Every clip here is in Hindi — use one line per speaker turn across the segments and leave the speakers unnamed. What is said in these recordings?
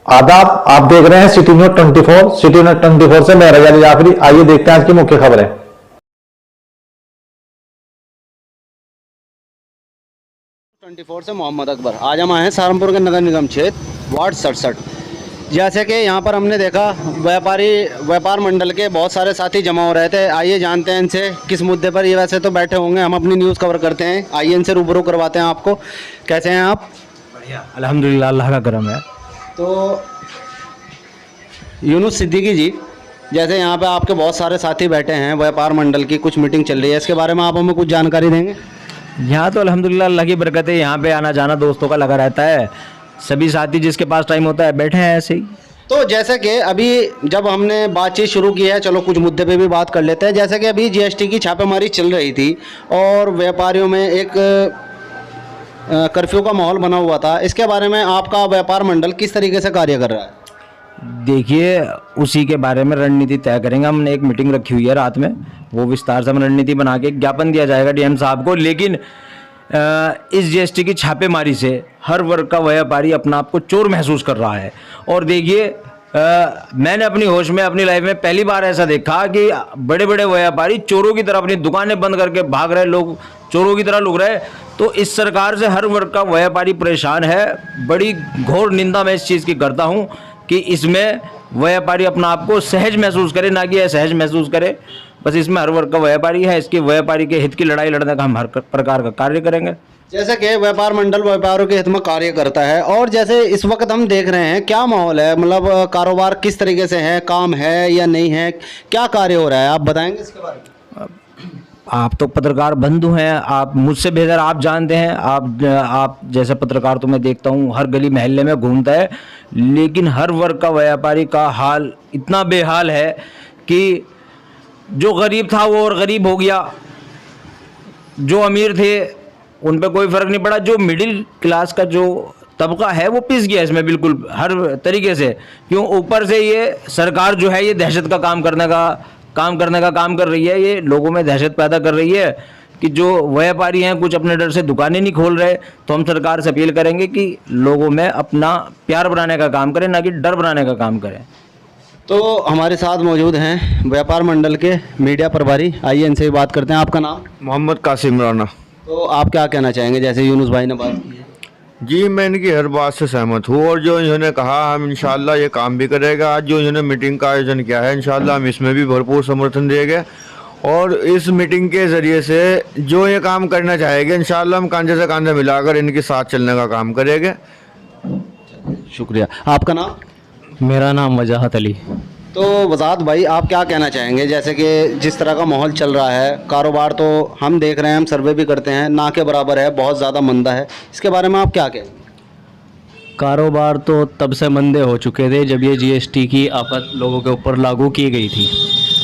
आदाब, आप देख रहे हैं सिटी न्यूज 24। सिटी न्यूज 24 से मैं रजा जाफरी। आइए देखते हैं आज की मुख्य खबरें।
24 से मोहम्मद अकबर। आज हम आए हैं सहारनपुर के नगर निगम क्षेत्र वार्ड 67। जैसे कि यहाँ पर हमने देखा व्यापार मंडल के बहुत सारे साथी जमा हो रहे थे। आइए जानते हैं इनसे किस मुद्दे पर ये वैसे तो बैठे होंगे, हम अपनी न्यूज़ कवर करते हैं। आइए इनसे रूबरू करवाते हैं आपको। कैसे हैं आप?
बढ़िया, अल्हम्दुलिल्लाह, अल्लाह का करम है।
तो यूनुस सिद्दीकी जी, जैसे यहाँ पे आपके बहुत सारे साथी बैठे हैं, व्यापार मंडल की कुछ मीटिंग चल रही है, इसके बारे में आप हमें कुछ जानकारी देंगे?
यहाँ तो अल्हम्दुलिल्लाह अल्लाह की बरकत है, यहाँ पे आना जाना दोस्तों का लगा रहता है। सभी साथी जिसके पास टाइम होता है बैठे हैं ऐसे ही।
तो जैसे कि अभी जब हमने बातचीत शुरू की है, चलो कुछ मुद्दे पे भी बात कर लेते हैं। जैसे कि अभी जीएसटी की छापेमारी चल रही थी और व्यापारियों में एक कर्फ्यू का माहौल बना हुआ था, इसके बारे में आपका व्यापार मंडल किस तरीके से कार्य कर रहा है?
देखिए, उसी के बारे में रणनीति तय करेंगे। हमने एक मीटिंग रखी हुई है रात में, वो विस्तार से हम रणनीति बना के ज्ञापन दिया जाएगा डीएम साहब को। लेकिन इस जीएसटी की छापेमारी से हर वर्ग का व्यापारी अपना आप को चोर महसूस कर रहा है। और देखिए, मैंने अपनी होश में अपनी लाइफ में पहली बार ऐसा देखा कि बड़े बड़े व्यापारी चोरों की तरह अपनी दुकानें बंद करके भाग रहे, लोग चोरों की तरह लुक रहे। तो इस सरकार से हर वर्ग का व्यापारी परेशान है। बड़ी घोर निंदा मैं इस चीज़ की करता हूँ कि इसमें व्यापारी अपना आप को सहज महसूस करे, ना कि असहज महसूस करे। बस इसमें हर वर्ग का व्यापारी है, इसके व्यापारी के हित की लड़ाई लड़ने का हम हर प्रकार का कार्य करेंगे।
जैसे कि व्यापार मंडल व्यापारियों के हित में कार्य करता है, और जैसे इस वक्त हम देख रहे हैं क्या माहौल है, मतलब कारोबार किस तरीके से है, काम है या नहीं है, क्या कार्य हो रहा है, आप बताएंगे इसके बारे में?
आप तो पत्रकार बंधु हैं, आप मुझसे बेहतर आप जानते हैं। आप जैसे पत्रकार तो मैं देखता हूँ हर गली मोहल्ले में घूमता है, लेकिन हर वर्ग का व्यापारी का हाल इतना बेहाल है कि जो गरीब था वो और गरीब हो गया, जो अमीर थे उन पे कोई फ़र्क नहीं पड़ा, जो मिडिल क्लास का जो तबका है वो पिस गया इसमें बिल्कुल हर तरीके से। क्यों? ऊपर से ये सरकार जो है ये दहशत का काम करने का काम कर रही है। ये लोगों में दहशत पैदा कर रही है कि जो व्यापारी हैं कुछ अपने डर से दुकानें नहीं खोल रहे। तो हम सरकार से अपील करेंगे कि लोगों में अपना प्यार बनाने का काम करें, ना कि डर बनाने का काम करें।
तो हमारे साथ मौजूद हैं व्यापार मंडल के मीडिया प्रभारी, आइए इनसे भी बात करते हैं। आपका नाम?
मोहम्मद कासिम राना।
तो आप क्या कहना चाहेंगे, जैसे यूनुस भाई ने बात की है?
जी, मैं इनकी हर बात से सहमत हूँ, और जो इन्होंने कहा हम इंशाल्लाह ये काम भी करेगा। आज जो इन्होंने मीटिंग का आयोजन किया है, इंशाल्लाह हम इसमें भी भरपूर समर्थन देंगे, और इस मीटिंग के ज़रिए से जो ये काम करना चाहेंगे इंशाल्लाह हम कंधे से कंधा मिलाकर इनके साथ चलने का काम करेंगे।
शुक्रिया। आपका नाम?
मेरा नाम वजाहत अली।
तो वजाहत भाई, आप क्या कहना चाहेंगे, जैसे कि जिस तरह का माहौल चल रहा है, कारोबार तो हम देख रहे हैं, हम सर्वे भी करते हैं, ना के बराबर है, बहुत ज़्यादा मंदा है, इसके बारे में आप क्या कहेंगे?
कारोबार तो तब से मंदे हो चुके थे जब ये जीएसटी की आफत लोगों के ऊपर लागू की गई थी।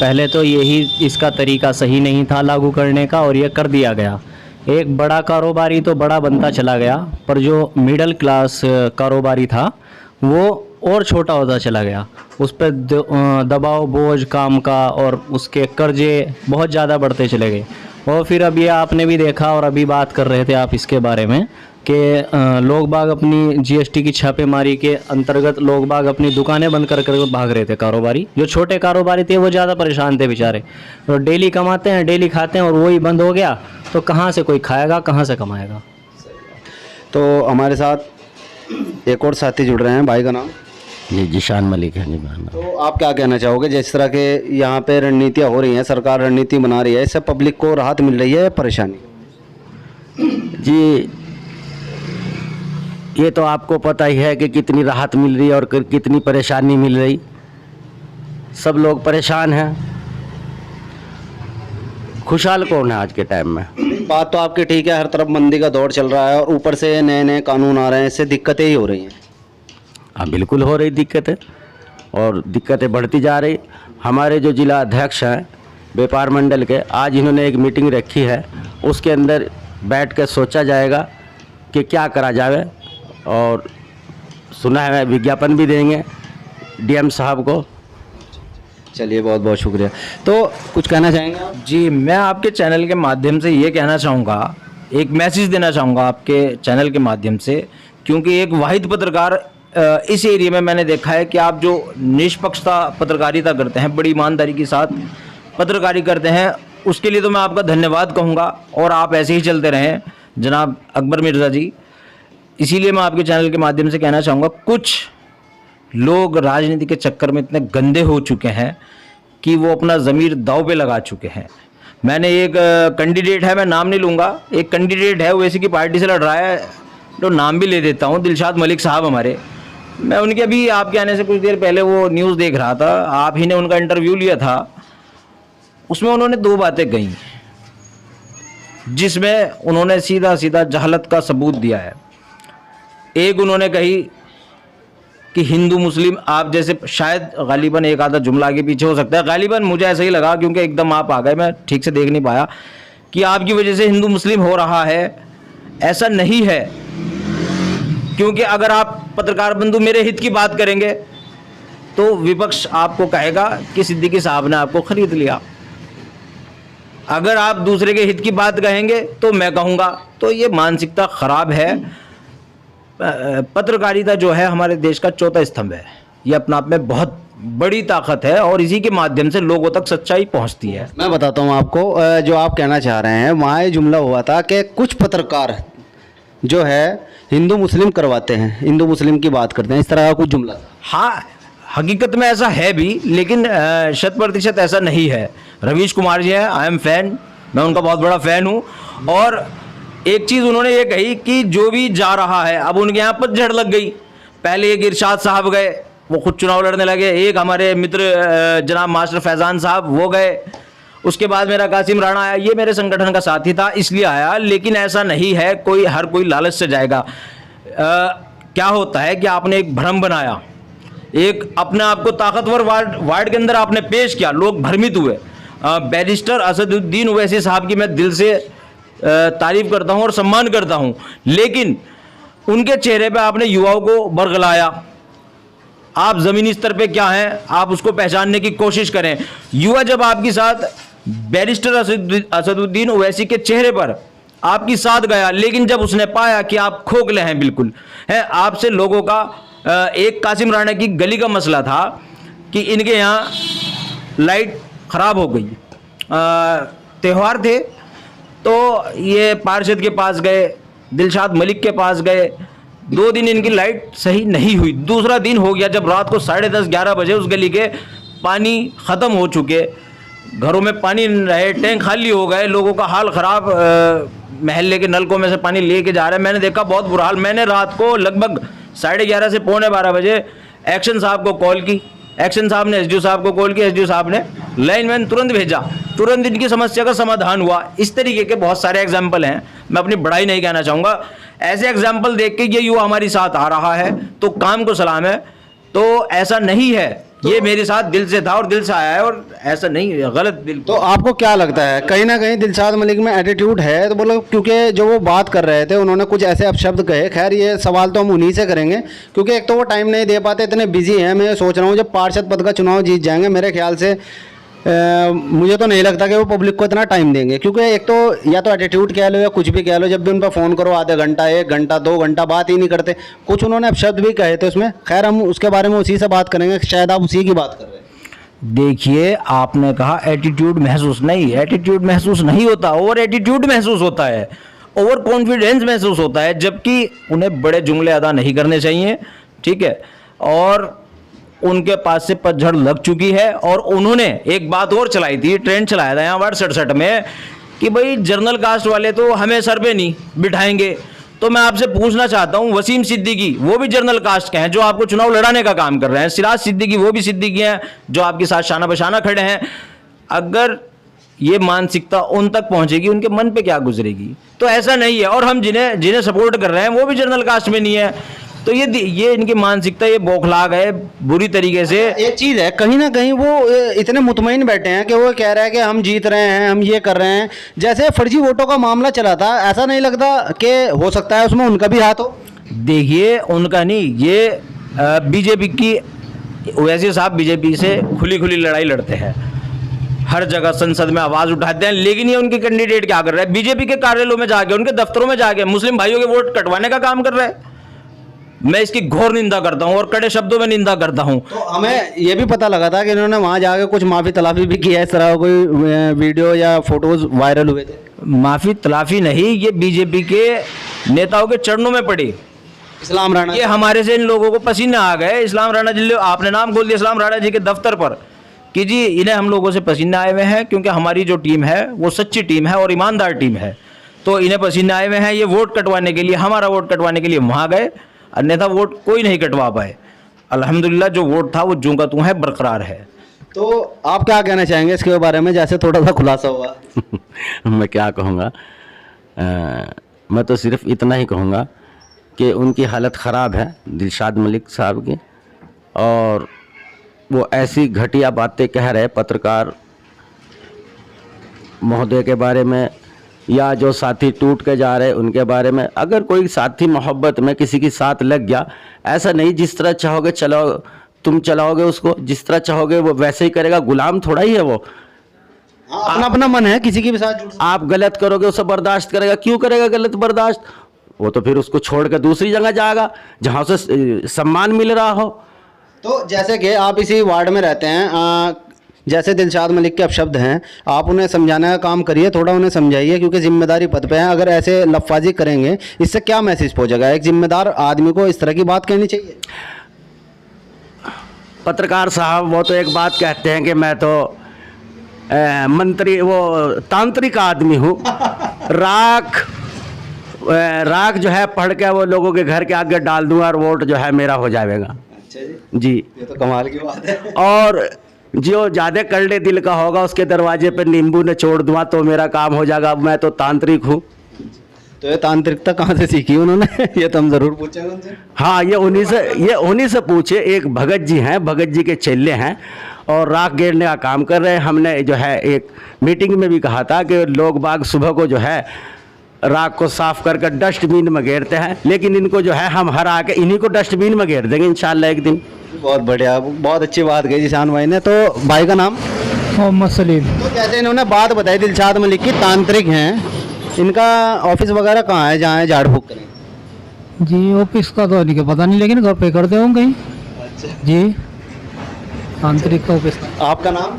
पहले तो यही इसका तरीका सही नहीं था लागू करने का, और ये कर दिया गया। एक बड़ा कारोबारी तो बड़ा बनता चला गया, पर जो मिडिल क्लास कारोबारी था वो और छोटा होता चला गया। उस पर दबाव बोझ काम का और उसके कर्जे बहुत ज़्यादा बढ़ते चले गए। और फिर अब ये आपने भी देखा, और अभी बात कर रहे थे आप इसके बारे में कि लोग बाग अपनी जीएसटी की छापेमारी के अंतर्गत लोग बाग अपनी दुकानें बंद कर कर भाग रहे थे। कारोबारी जो छोटे कारोबारी थे वो ज़्यादा परेशान थे बेचारे, और डेली कमाते हैं डेली खाते हैं, और वही बंद हो गया तो कहाँ से कोई खाएगा, कहाँ से कमाएगा।
तो हमारे साथ एक और साथी जुड़ रहे हैं, भाई का नाम?
जी जिशान मलिक है जी।
तो आप क्या कहना चाहोगे, जिस तरह के यहाँ पे रणनीतियाँ हो रही हैं, सरकार रणनीति बना रही है, इससे पब्लिक को राहत मिल रही है, परेशानी?
जी, ये तो आपको पता ही है कि कितनी राहत मिल रही है और कितनी परेशानी मिल रही। सब लोग परेशान हैं, खुशहाल कौन है आज के टाइम में?
बात तो आपकी ठीक है, हर तरफ मंदी का दौर चल रहा है, और ऊपर से नए नए कानून आ रहे हैं, इससे दिक्कतें ही हो रही हैं।
हाँ, बिल्कुल हो रही दिक्कतें, और दिक्कतें बढ़ती जा रही। हमारे जो जिला अध्यक्ष हैं व्यापार मंडल के, आज इन्होंने एक मीटिंग रखी है, उसके अंदर बैठ कर सोचा जाएगा कि क्या करा जाए, और सुना है विज्ञापन भी देंगे डीएम साहब को।
चलिए, बहुत बहुत शुक्रिया। तो कुछ कहना चाहेंगे आप?
जी, मैं आपके चैनल के माध्यम से ये कहना चाहूँगा, एक मैसेज देना चाहूँगा आपके चैनल के माध्यम से, क्योंकि एक वाहिद पत्रकार इस एरिया में मैंने देखा है कि आप जो निष्पक्षता पत्रकारिता करते हैं, बड़ी ईमानदारी के साथ पत्रकारी करते हैं, उसके लिए तो मैं आपका धन्यवाद कहूँगा और आप ऐसे ही चलते रहें जनाब अकबर मिर्ज़ा जी। इसीलिए मैं आपके चैनल के माध्यम से कहना चाहूँगा, कुछ लोग राजनीति के चक्कर में इतने गंदे हो चुके हैं कि वो अपना ज़मीर दांव पे लगा चुके हैं। मैंने एक कैंडिडेट है, मैं नाम नहीं लूँगा, एक कैंडिडेट है ओवैसी की पार्टी से लड़ रहा है, तो नाम भी ले देता हूँ, दिलशाद मलिक साहब हमारे। मैं उनके अभी आपके आने से कुछ देर पहले वो न्यूज़ देख रहा था, आप ही ने उनका इंटरव्यू लिया था, उसमें उन्होंने 2 बातें कही जिसमें उन्होंने सीधा सीधा जहालत का सबूत दिया है। एक उन्होंने कही कि हिंदू मुस्लिम, आप जैसे शायद गालिबन एक आधा जुमला आगे पीछे हो सकता है, गालिबन मुझे ऐसा ही लगा क्योंकि एकदम आप आ गए, मैं ठीक से देख नहीं पाया, कि आपकी वजह से हिंदू मुस्लिम हो रहा है। ऐसा नहीं है, क्योंकि अगर आप पत्रकार बंधु मेरे हित की बात करेंगे तो विपक्ष आपको कहेगा कि सिद्दीकी साहब ने आपको खरीद लिया। अगर आप दूसरे के हित की बात कहेंगे तो मैं कहूँगा, तो ये मानसिकता खराब है। पत्रकारिता जो है हमारे देश का चौथा स्तंभ है, ये अपने आप में बहुत बड़ी ताकत है और इसी के माध्यम से लोगों तक सच्चाई पहुंचती है।
मैं बताता हूँ आपको, जो आप कहना चाह रहे हैं, वहाँ ये जुमला हुआ था कि कुछ पत्रकार जो है हिंदू मुस्लिम करवाते हैं, हिंदू मुस्लिम की बात करते हैं, इस तरह का कुछ जुमला था।
हाँ, हकीकत में ऐसा है भी, लेकिन 100% ऐसा नहीं है। रवीश कुमार जी हैं, आई एम फैन, मैं उनका बहुत बड़ा फ़ैन हूँ। और एक चीज़ उन्होंने ये कही कि जो भी जा रहा है, अब उनके यहाँ पतझड़ लग गई। पहले एक इरशाद साहब गए, वो खुद चुनाव लड़ने लगे, एक हमारे मित्र जनाब मास्टर फैज़ान साहब वो गए, उसके बाद मेरा कासिम राणा आया, ये मेरे संगठन का साथी था इसलिए आया। लेकिन ऐसा नहीं है, हर कोई लालच से जाएगा। क्या होता है कि आपने एक भ्रम बनाया, एक अपने आप को ताकतवर वार्ड के अंदर आपने पेश किया, लोग भ्रमित हुए। बैरिस्टर असदुद्दीन ओवैसी साहब की मैं दिल से तारीफ करता हूं और सम्मान करता हूं, लेकिन उनके चेहरे पे आपने युवाओं को बरगलाया। आप ज़मीनी स्तर पे क्या हैं, आप उसको पहचानने की कोशिश करें। युवा जब आपके साथ बैरिस्टर असदुद्दीन ओवैसी के चेहरे पर आपकी साथ गया, लेकिन जब उसने पाया कि आप खोखले हैं, बिल्कुल है, आपसे लोगों का एक कासिम राणा की गली का मसला था कि इनके यहाँ लाइट ख़राब हो गई, त्यौहार थे, तो ये पार्षद के पास गए, दिलशाद मलिक के पास गए, 2 दिन इनकी लाइट सही नहीं हुई। दूसरा दिन हो गया जब रात को 10:30-11 बजे उस गली के पानी ख़त्म हो चुके, घरों में पानी नहीं रहे, टैंक खाली हो गए, लोगों का हाल ख़राब, महल्ले के नलकों में से पानी लेके जा रहे हैं। मैंने देखा बहुत बुरा हाल। मैंने रात को लगभग 11:30 से 11:45 बजे एक्शन साहब को कॉल की, एक्शन साहब ने एसडीओ साहब को कॉल किया, एसडीओ साहब ने लाइनमैन तुरंत भेजा, तुरंत इनकी समस्या का समाधान हुआ। इस तरीके के बहुत सारे एग्जाम्पल हैं, मैं अपनी बड़ाई नहीं कहना चाहूँगा। ऐसे एग्जाम्पल देख के ये युवा हमारी साथ आ रहा है तो काम को सलाम है। तो ऐसा नहीं है, ये मेरे साथ दिल से था और दिल से आया है, और ऐसा नहीं गलत दिल।
तो आपको क्या लगता है, कहीं ना कहीं दिलशाद मलिक में एटीट्यूड है? तो बोलो, क्योंकि जो वो बात कर रहे थे उन्होंने कुछ ऐसे अपशब्द कहे। खैर, ये सवाल तो हम उन्हीं से करेंगे, क्योंकि एक तो वो टाइम नहीं दे पाते, इतने बिजी हैं। मैं सोच रहा हूँ जब पार्षद पद का चुनाव जीत जाएंगे, मेरे ख्याल से मुझे तो नहीं लगता कि वो पब्लिक को इतना टाइम देंगे, क्योंकि एक तो या तो एटीट्यूड कह लो या कुछ भी कह लो, जब भी उन पर फ़ोन करो आधे घंटा, 1 घंटा, 2 घंटा बात ही नहीं करते। कुछ उन्होंने अपशब्द भी कहे थे उसमें, खैर हम उसके बारे में उसी से बात करेंगे, शायद आप उसी की बात कर रहे हैं।
देखिए, आपने कहा एटीट्यूड महसूस नहीं, एटीट्यूड महसूस नहीं होता, ओवर एटीट्यूड महसूस होता है, ओवर कॉन्फिडेंस महसूस होता है, जबकि उन्हें बड़े जुमले अदा नहीं करने चाहिए, ठीक है। और उनके पास से पतझड़ लग चुकी है, और उन्होंने एक बात और चलाई थी, ट्रेंड चलाया था यहाँ वार्ड 67 में कि भाई जर्नल कास्ट वाले तो हमें सर पे नहीं बिठाएंगे। तो मैं आपसे पूछना चाहता हूँ, वसीम सिद्दीकी वो भी जर्नल कास्ट के हैं जो आपको चुनाव लड़ाने का काम कर रहे हैं, सिराज सिद्दीकी वो भी सिद्दीकी हैं जो आपके साथ शाना बशाना खड़े हैं। अगर ये मानसिकता उन तक पहुंचेगी, उनके मन पे क्या गुजरेगी? तो ऐसा नहीं है। और हम जिन्हें सपोर्ट कर रहे हैं वो भी जर्नल कास्ट में नहीं है, तो ये इनकी मानसिकता ये बौखला गए बुरी तरीके से।
एक चीज़ है, कहीं ना कहीं वो इतने मुतमईन बैठे हैं कि वो कह रहे हैं कि हम जीत रहे हैं, हम ये कर रहे हैं। जैसे फर्जी वोटों का मामला चला था, ऐसा नहीं लगता कि हो सकता है उसमें उनका भी हाथ हो?
देखिए, उनका नहीं, ये बीजेपी की ओवैसी साहब बीजेपी से खुली खुली लड़ाई लड़ते हैं, हर जगह संसद में आवाज उठाते हैं, लेकिन ये उनके कैंडिडेट क्या कर रहे हैं? बीजेपी के कार्यालयों में जाके, उनके दफ्तरों में जाके मुस्लिम भाइयों के वोट कटवाने का काम कर रहे हैं। मैं इसकी घोर निंदा करता हूं और कड़े शब्दों में निंदा करता हूं।
तो हमें ये भी पता लगा था कि इन्होंने वहां जाके कुछ माफी तलाफी भी की है, इस तरह कोई वीडियो या फोटोज वायरल हुए थे।
माफी तलाफी नहीं, ये बीजेपी के नेताओं के चरणों में पड़ी।
इस्लाम राणा
ये हमारे से इन लोगों को पसीने आ गए। इस्लाम राणा जी, आपने नाम बोल दिया इस्लाम राणा जी के दफ्तर पर कि जी इन्हें हम लोगों से पसीने आए हुए हैं, क्योंकि हमारी जो टीम है वो सच्ची टीम है और ईमानदार टीम है, तो इन्हें पसीने आए हुए हैं। ये वोट कटवाने के लिए, हमारा वोट कटवाने के लिए वहाँ गए, अन्यथा वोट कोई नहीं कटवा पाए। अल्हम्दुलिल्लाह जो वोट था वो जूं का तूं है, बरकरार है।
तो आप क्या कहना चाहेंगे इसके बारे में, जैसे थोड़ा सा खुलासा हुआ?
मैं क्या कहूँगा, मैं तो सिर्फ इतना ही कहूँगा कि उनकी हालत ख़राब है, दिलशाद मलिक साहब की, और वो ऐसी घटिया बातें कह रहे पत्रकार महोदय के बारे में, या जो साथी टूट के जा रहे उनके बारे में। अगर कोई साथी मोहब्बत में किसी के साथ लग गया, ऐसा नहीं जिस तरह चाहोगे चलाओ, तुम चलाओगे उसको, जिस तरह चाहोगे वो वैसे ही करेगा, गुलाम थोड़ा ही है वो।
अपना अपना मन है, किसी के भी साथ जुड़ सकते।
आप गलत करोगे उसे बर्दाश्त करेगा, क्यों करेगा गलत बर्दाश्त? वो तो फिर उसको छोड़ के दूसरी जगह जाएगा जहाँ उसे सम्मान मिल रहा हो।
तो जैसे कि आप इसी वार्ड में रहते हैं, जैसे दिलशाद मलिक के अपशब्द हैं, आप उन्हें समझाने का काम करिए, थोड़ा उन्हें समझाइए, क्योंकि जिम्मेदारी पद पे हैं। अगर ऐसे लफाजी करेंगे, इससे क्या मैसेज पहुंचेगा? एक जिम्मेदार आदमी को इस तरह की बात कहनी चाहिए।
पत्रकार साहब वो तो एक बात कहते हैं कि मैं तो मंत्री, वो तांत्रिक आदमी हूँ। राख जो है पढ़ के वो लोगों के घर के आगे डाल दूंगा और वोट जो है मेरा हो जाएगा।
अच्छा
जी,
ये तो कमाल की बात है।
और जो ज़्यादा कड़े दिल का होगा उसके दरवाजे पे नींबू ने छोड़ दूंगा तो मेरा काम हो जाएगा। मैं तो तांत्रिक हूँ।
तो ये तांत्रिकता कहाँ से सीखी उन्होंने? ये तो हम जरूर पूछेंगे उनसे।
हाँ, ये उन्हीं से पूछे। एक भगत जी हैं, भगत जी के चेले हैं और राख घेरने का काम कर रहे हैं। हमने जो है एक मीटिंग में भी कहा था कि लोग बाग सुबह को जो है राख को साफ करके डस्टबिन में घेरते हैं, लेकिन इनको जो है हम हरा के इन्हीं को डस्टबिन में घेर देंगे इंशाल्लाह एक दिन।
बहुत बढ़िया, बहुत अच्छी बात कही जिशान भाई ने। तो भाई का नाम?
मोहम्मद सलीम।
तो जैसे इन्होंने बात बताई दिलशाद मलिक की, तांत्रिक हैं, इनका ऑफिस वगैरह कहाँ है जहाँ झाड़ फूक करें?
जी ऑफिस का तो नहीं पता नहीं, लेकिन घर पे करते होंगे कहीं।
अच्छा
जी तांत्रिक का ऑफिस।
आपका नाम?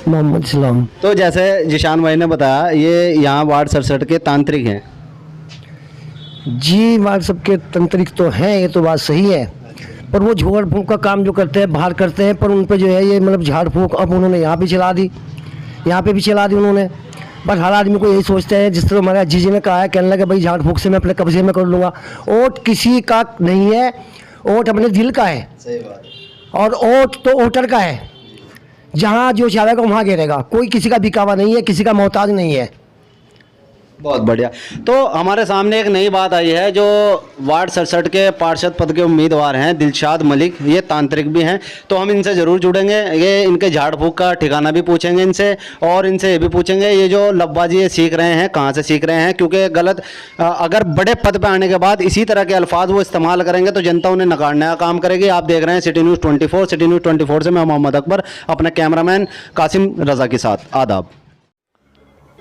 मोहम्मद इस्लाम।
तो जैसे जिशान भाई ने बताया, ये यहाँ वार्ड 67 के तांत्रिक हैं।
जी वार्ड सबके तांत्रिक तो हैं, ये तो बात सही है, पर वो झाड़ फूंक का काम जो करते हैं बाहर करते हैं, पर उन पे जो है ये मतलब झाड़ फूंक अब उन्होंने यहाँ भी चला दी, यहाँ पे भी चला दी उन्होंने। बस हर आदमी को यही सोचते हैं, जिस तरह हमारे जीजी ने कहा है, कहने लगे भाई झाड़ फूंक से मैं अपने कब्जे में कर लूँगा। वोट किसी का नहीं है, वोट अपने दिल का है।
सही बात है।
और वोट तो वोटर का है, जहाँ जो चाहेगा वहाँ गिरेगा। कोई किसी का बिकावा नहीं है, किसी का मोहताज नहीं है।
बहुत बढ़िया। तो हमारे सामने एक नई बात आई है, जो वार्ड 67 के पार्षद पद के उम्मीदवार हैं दिलशाद मलिक, ये तांत्रिक भी हैं। तो हम इनसे ज़रूर जुड़ेंगे, ये इनके झाड़ फूक का ठिकाना भी पूछेंगे इनसे, और इनसे ये भी पूछेंगे ये जो लब्बाजी ये सीख रहे हैं कहाँ से सीख रहे हैं, क्योंकि गलत अगर बड़े पद पर आने के बाद इसी तरह के अल्फाज वो इस्तेमाल करेंगे तो जनता उन्हें नकारने का काम करेगी। आप देख रहे हैं सिटी न्यूज़ 24। सिटी न्यूज़ 24 से मैं मोहम्मद अकबर, अपने कैमरामैन कासिम रजा के साथ। आदाब।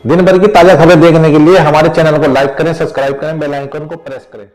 दिन भर की ताजा खबर देखने के लिए हमारे चैनल को लाइक करें, सब्सक्राइब करें, बेल आइकन को प्रेस करें।